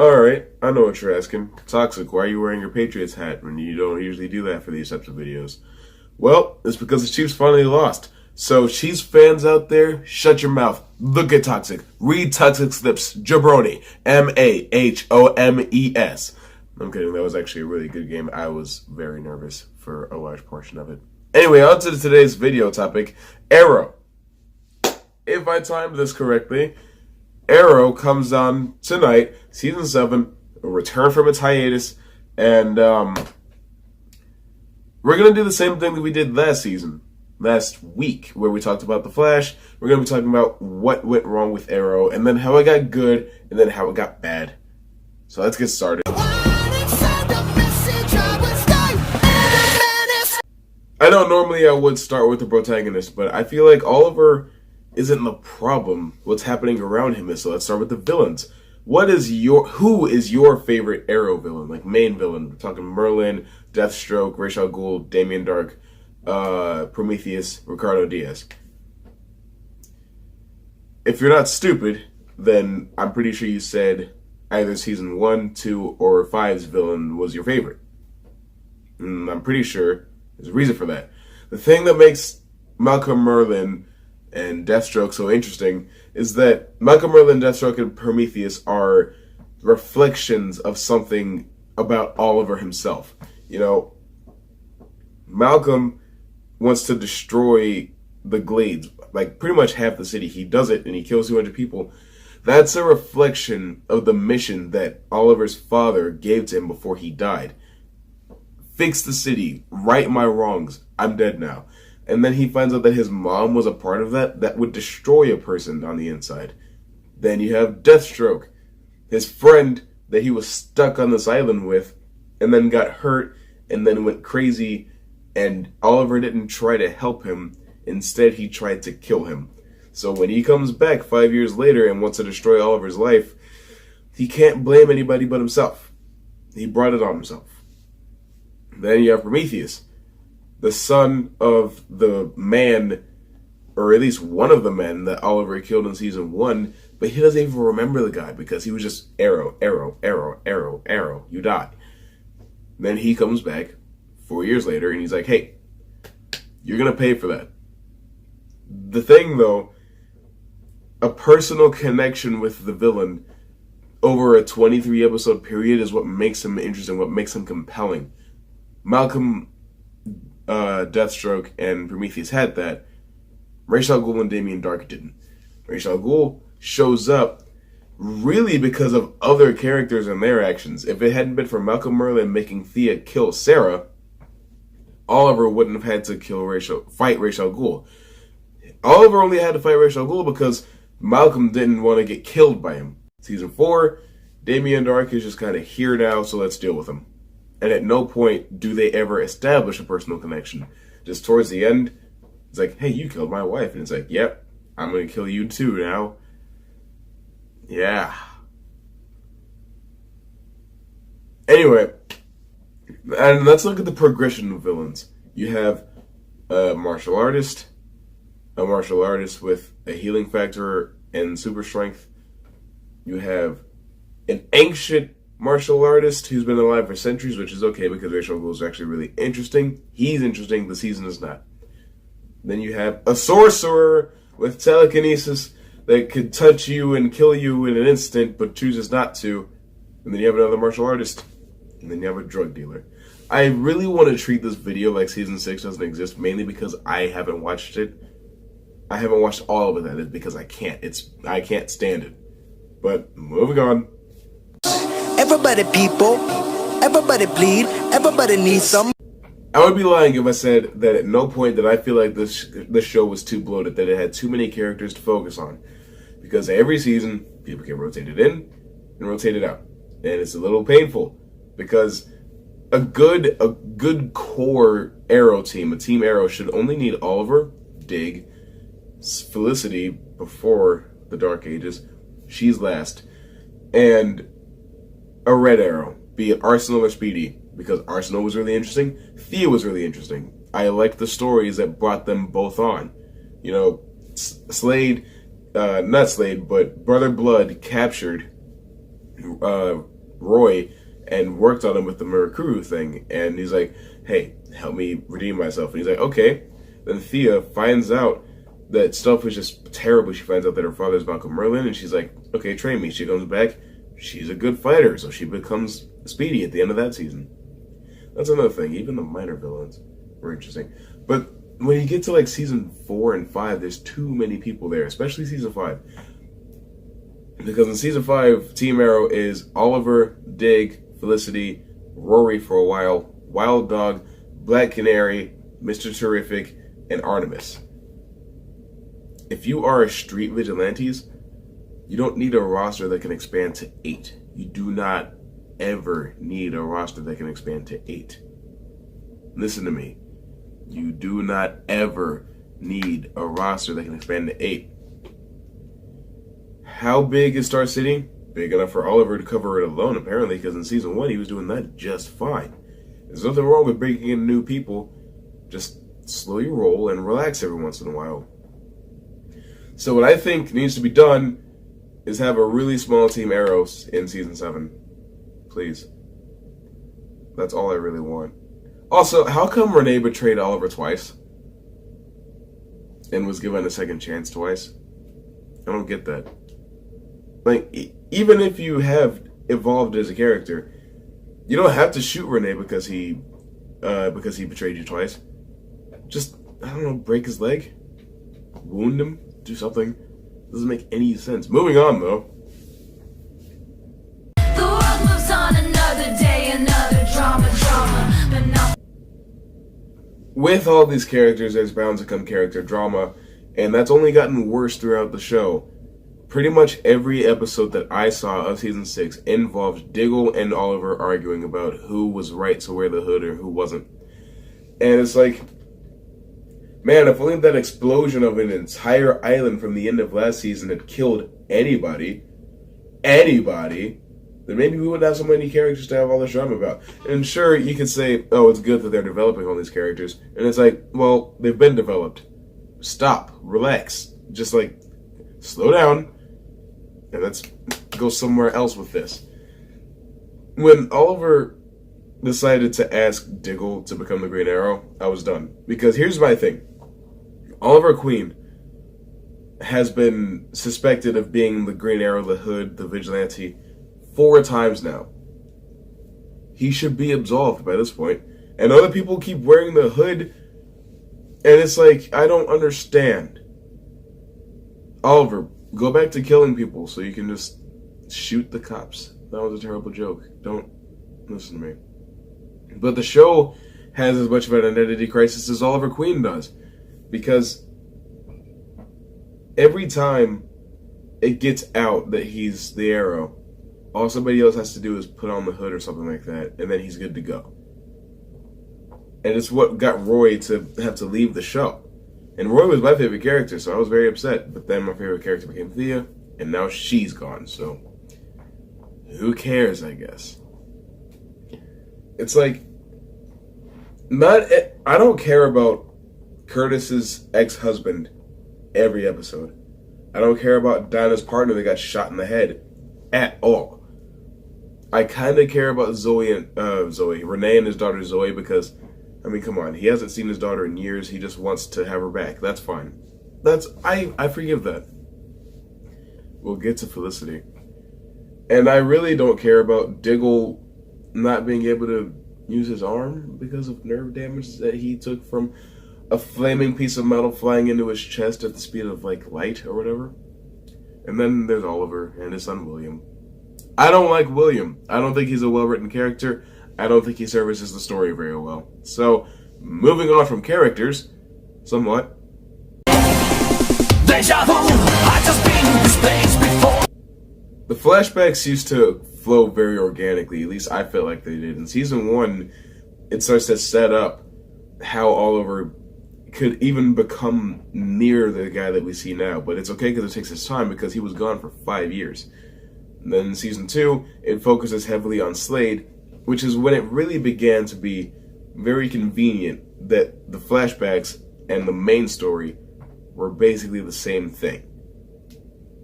Alright, I know what you're asking. Toxic, why are you wearing your Patriots hat when you don't usually do that for these types of videos? Well, it's because the Chiefs finally lost. So, Chiefs fans out there, shut your mouth. Look at Toxic. Read Toxic's lips. Jabroni. M-A-H-O-M-E-S. I'm kidding, that was actually a really good game. I was very nervous for a large portion of it. Anyway, on to today's video topic, Arrow. If I timed this correctly, Arrow comes on tonight, Season 7, a return from its hiatus, and we're going to do the same thing that we did last week, where we talked about The Flash. We're going to be talking about what went wrong with Arrow, and then how it got good, and then how it got bad. So let's get started. I know normally I would start with the protagonist, but I feel like Oliver isn't the problem. What's happening around him is. So let's start with the villains. Who is your favorite Arrow villain? Like main villain. We're talking Merlin, Deathstroke, Ra's al Ghul, Damien Dark, Prometheus, Ricardo Diaz. If you're not stupid, then I'm pretty sure you said either season 1, 2, or 5's villain was your favorite. And I'm pretty sure there's a reason for that. The thing that makes Malcolm Merlin and Deathstroke so interesting is that Malcolm Merlin, Deathstroke, and Prometheus are reflections of something about Oliver himself. You know, Malcolm wants to destroy the Glades, like pretty much half the city. He does it and he kills 200 people. That's a reflection of the mission that Oliver's father gave to him before he died. Fix the city, right my wrongs, I'm dead now. And then he finds out that his mom was a part of that would destroy a person on the inside. Then you have Deathstroke, his friend that he was stuck on this island with, and then got hurt, and then went crazy, and Oliver didn't try to help him. Instead, he tried to kill him. So when he comes back 5 years later and wants to destroy Oliver's life, he can't blame anybody but himself. He brought it on himself. Then you have Prometheus, the son of the man, or at least one of the men that Oliver killed in season 1, but he doesn't even remember the guy because he was just arrow, arrow, arrow, arrow, arrow, you die. Then he comes back 4 years later and he's like, hey, you're going to pay for that. The thing though, a personal connection with the villain over a 23 episode period is what makes him interesting, what makes him compelling. Malcolm, Deathstroke, and Prometheus had that. Ra's al Ghul and Damien Dark didn't. Ra's al Ghul shows up really because of other characters and their actions. If it hadn't been for Malcolm Merlin making Thea kill Sarah, Oliver wouldn't have had to fight Ra's al Ghul. Oliver only had to fight Ra's al Ghul because Malcolm didn't want to get killed by him. Season 4, Damien Dark is just kind of here now, so let's deal with him. And at no point do they ever establish a personal connection. Just towards the end, it's like, hey, you killed my wife. And it's like, yep, I'm going to kill you too now. Yeah. Anyway, and let's look at the progression of villains. You have a martial artist with a healing factor and super strength. You have an ancient martial artist who's been alive for centuries, which is okay because Ra's al Ghul is actually really interesting. He's interesting, the season is not. Then you have a sorcerer with telekinesis that could touch you and kill you in an instant, but chooses not to. And then you have another martial artist. And then you have a drug dealer. I really want to treat this video like season 6 doesn't exist, mainly because I haven't watched it. I haven't watched all of it, that is, because I can't. I can't stand it. But moving on. Everybody people, everybody bleed, everybody needs some. I would be lying if I said that at no point did I feel like this show was too bloated, that it had too many characters to focus on. Because every season, people get rotated in and rotated out. And it's a little painful. Because a good core Arrow team, a Team Arrow, should only need Oliver, Dig, Felicity before the Dark Ages, she's last, and a Red Arrow, be it Arsenal or Speedy, because Arsenal was really interesting, Thea was really interesting. I liked the stories that brought them both on. You know, Slade, not Slade, but Brother Blood captured Roy and worked on him with the Murakuru thing. And he's like, hey, help me redeem myself. And he's like, okay. Then Thea finds out that stuff is just terrible. She finds out that her father's Malcolm Merlin, and she's like, okay, train me. She comes back. She's a good fighter, so she becomes Speedy at the end of that season. That's another thing. Even the minor villains were interesting. But when you get to like season 4 and 5, there's too many people there, especially season 5. Because in season 5, Team Arrow is Oliver, Dig, Felicity, Rory for a while, Wild Dog, Black Canary, Mr. Terrific, and Artemis. If you are a street vigilantes, you don't need a roster that can expand to 8. You do not ever need a roster that can expand to 8. Listen to me. You do not ever need a roster that can expand to 8. How big is Star City? Big enough for Oliver to cover it alone, apparently, because in season 1 he was doing that just fine. There's nothing wrong with bringing in new people. Just slow your roll and relax every once in a while. So what I think needs to be done is have a really small Team Arrow in season 7. Please. That's all I really want. Also, how come Renee betrayed Oliver twice? And was given a second chance twice? I don't get that. Like, even if you have evolved as a character, you don't have to shoot Renee because he betrayed you twice. Just, I don't know, break his leg? Wound him? Do something. Doesn't make any sense. Moving on, though. The world moves on, another day, another drama, but not. With all these characters, there's bound to come character drama, and that's only gotten worse throughout the show. Pretty much every episode that I saw of season 6 involved Diggle and Oliver arguing about who was right to wear the hood or who wasn't. And it's like, man, if only that explosion of an entire island from the end of last season had killed anybody, then maybe we wouldn't have so many characters to have all this drama about. And sure, you could say, oh, it's good that they're developing all these characters. And it's like, well, they've been developed. Stop. Relax. Just like, slow down. And let's go somewhere else with this. When Oliver decided to ask Diggle to become the Green Arrow, I was done. Because here's my thing. Oliver Queen has been suspected of being the Green Arrow, the Hood, the Vigilante 4 times now. He should be absolved by this point. And other people keep wearing the hood, and it's like, I don't understand. Oliver, go back to killing people so you can just shoot the cops. That was a terrible joke. Don't listen to me. But the show has as much of an identity crisis as Oliver Queen does. Because every time it gets out that he's the Arrow, all somebody else has to do is put on the hood or something like that, and then he's good to go. And it's what got Roy to have to leave the show. And Roy was my favorite character, so I was very upset. But then my favorite character became Thea, and now she's gone, so who cares, I guess. It's like, I don't care about Curtis's ex-husband every episode. I don't care about Dinah's partner that got shot in the head at all. I kind of care about Renee and his daughter Zoe, because, I mean, come on, he hasn't seen his daughter in years. He just wants to have her back. That's fine. I forgive that. We'll get to Felicity. And I really don't care about Diggle not being able to use his arm because of nerve damage that he took from a flaming piece of metal flying into his chest at the speed of, like, light or whatever. And then there's Oliver and his son William. I don't like William. I don't think he's a well-written character. I don't think he services the story very well. So, moving on from characters, somewhat. Deja vu, I just been in this place before. The flashbacks used to flow very organically. At least I felt like they did. In season 1, it starts to set up how Oliver could even become near the guy that we see now. But it's okay because it takes his time, because he was gone for 5 years. And then in season 2, it focuses heavily on Slade, which is when it really began to be very convenient that the flashbacks and the main story were basically the same thing.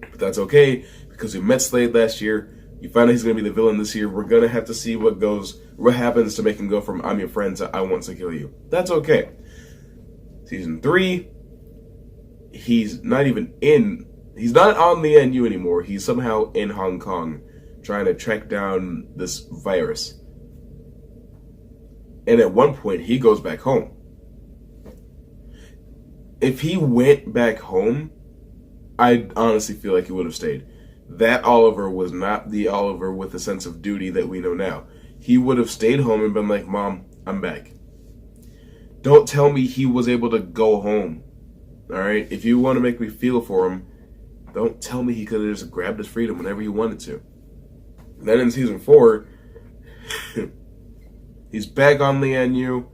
But that's okay, because we met Slade last year, You find out he's going to be the villain this year. We're going to have to see what happens to make him go from I'm your friend to I want to kill you. That's okay. Season 3, he's not on the NU anymore. He's somehow in Hong Kong trying to track down this virus. And at one point, he goes back home. If he went back home, I honestly feel like he would have stayed. That Oliver was not the Oliver with a sense of duty that we know now. He would have stayed home and been like, Mom, I'm back. Don't tell me he was able to go home. Alright? If you want to make me feel for him, don't tell me he could have just grabbed his freedom whenever he wanted to. Then in season 4, he's back on the NU,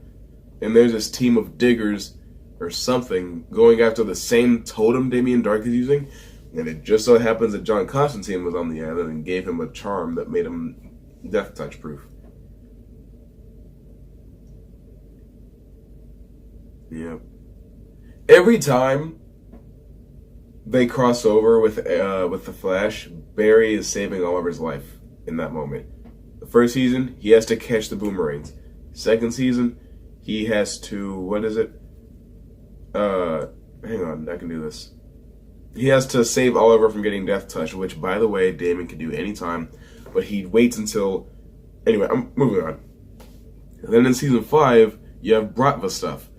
and there's this team of diggers or something going after the same totem Damien Dark is using, and it just so happens that John Constantine was on the island and gave him a charm that made him death touch proof. Yeah. Every time they cross over with the Flash, Barry is saving Oliver's life in that moment. The first season, he has to catch the boomerangs. Second season, he has to, what is it? Hang on, I can do this. He has to save Oliver from getting death touch, which, by the way, Damon can do anytime, but he waits until... Anyway, I'm moving on. And then in season 5, you have Bratva stuff,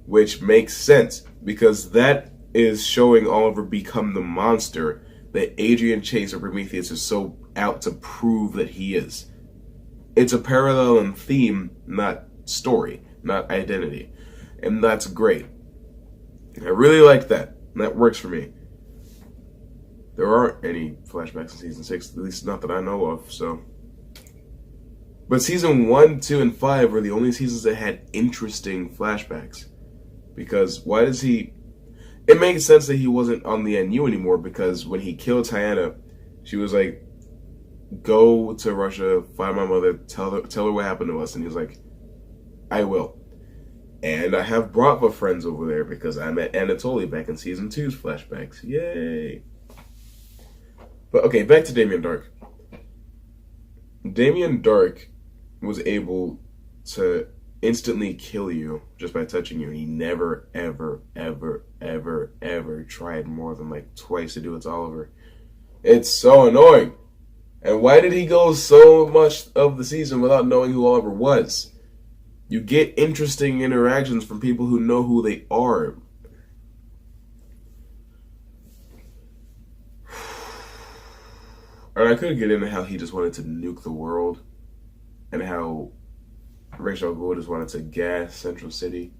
which makes sense, because that is showing Oliver become the monster that Adrian Chase or Prometheus is so out to prove that he is. It's a parallel in theme, not story, not identity. And that's great. I really like that. That works for me. There aren't any flashbacks in season 6, at least not that I know of, so. But season 1, 2, and 5 were the only seasons that had interesting flashbacks. Because why does he... It makes sense that he wasn't on the NU anymore, because when he killed Tiana, she was like, go to Russia, find my mother, tell her what happened to us. And he was like, I will. And I have Bratva friends over there because I met Anatoly back in season 2's flashbacks. Yay! But okay, back to Damien Dark. Damien Dark was able to instantly kill you just by touching you. He never, ever, ever, ever, ever tried more than like twice to do it to Oliver. It's so annoying. And why did he go so much of the season without knowing who Oliver was? You get interesting interactions from people who know who they are. And I could get into how he just wanted to nuke the world, and how Rachel Gould just wanted to gas Central City.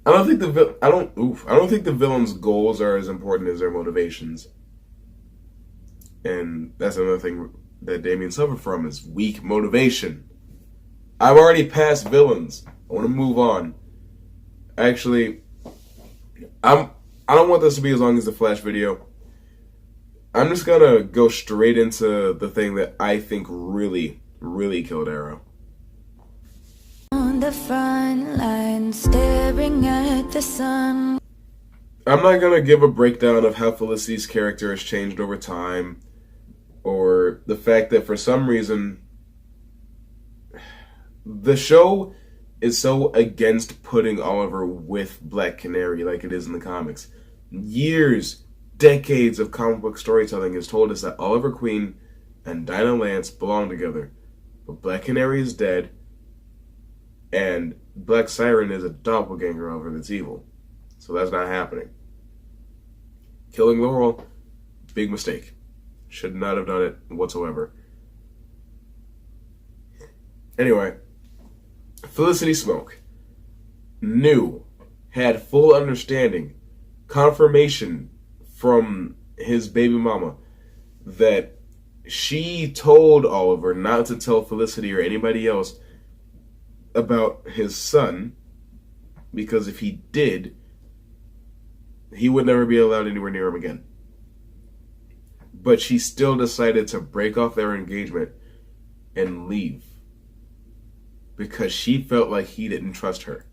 I don't think the villain's goals are as important as their motivations. And that's another thing that Damien suffered from, is weak motivation. I'm already past villains. I want to move on. Actually, I don't want this to be as long as the Flash video. I'm just gonna go straight into the thing that I think really, really killed Arrow. On the front line, staring at the sun. I'm not gonna give a breakdown of how Felicity's character has changed over time, or the fact that for some reason the show is so against putting Oliver with Black Canary like it is in the comics. Years, decades of comic book storytelling has told us that Oliver Queen and Dinah Lance belong together, but Black Canary is dead, and Black Siren is a doppelganger of her that's evil. So that's not happening. Killing Laurel, big mistake. Should not have done it whatsoever. Anyway, Felicity Smoak knew, had full understanding, confirmation from his baby mama that she told Oliver not to tell Felicity or anybody else about his son, because if he did, he would never be allowed anywhere near him again. But she still decided to break off their engagement and leave because she felt like he didn't trust her.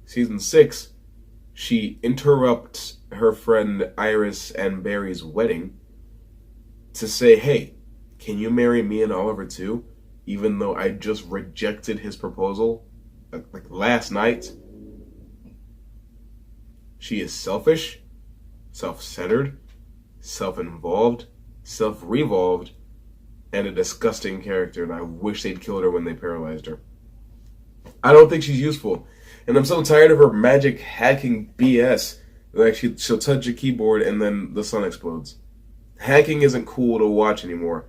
Season 6, she interrupts her friend Iris and Barry's wedding to say, hey, can you marry me and Oliver too? Even though I just rejected his proposal like last night. She is selfish, self-centered, self-involved, self-revolved, and a disgusting character, and I wish they'd killed her when they paralyzed her. I don't think she's useful, and I'm so tired of her magic hacking BS. Like, she'll touch a keyboard and then the sun explodes. Hacking isn't cool to watch anymore.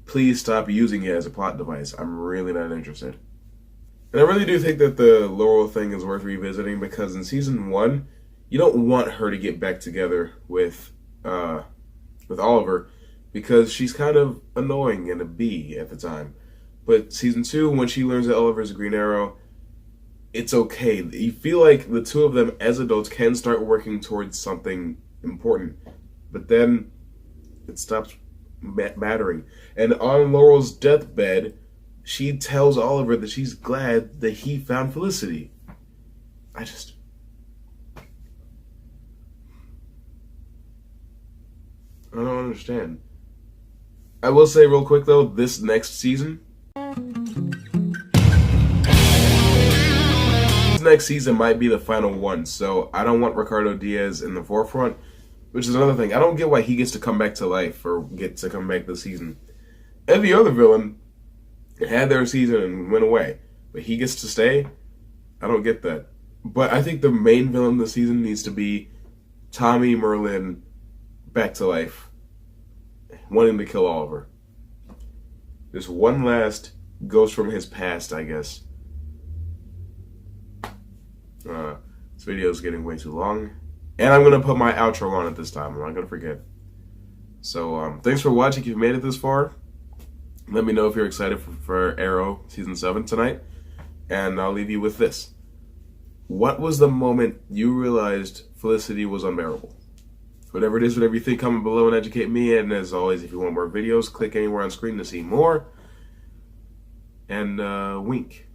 Please stop using it as a plot device. I'm really not interested. And I really do think that the Laurel thing is worth revisiting, because in season 1, you don't want her to get back together with Oliver, because she's kind of annoying and a B at the time. But season 2, when she learns that Oliver's a Green Arrow, it's okay. You feel like the two of them as adults can start working towards something important. But then it stops mattering. And on Laurel's deathbed, she tells Oliver that she's glad that he found Felicity. I don't understand. I will say real quick though, this next season might be the final one, so I don't want Ricardo Diaz in the forefront, which is another thing. I don't get why he gets to come back to life or get to come back this season. Every other villain had their season and went away, but he gets to stay? I don't get that. But I think the main villain this season needs to be Tommy Merlin back to life, wanting to kill Oliver. This one last ghost from his past, I guess. This video is getting way too long. And I'm going to put my outro on it this time. I'm not going to forget. So, thanks for watching if you've made it this far. Let me know if you're excited for Arrow Season 7 tonight. And I'll leave you with this. What was the moment you realized Felicity was unbearable? Whatever it is, whatever you think, comment below and educate me. And as always, if you want more videos, click anywhere on screen to see more. And wink.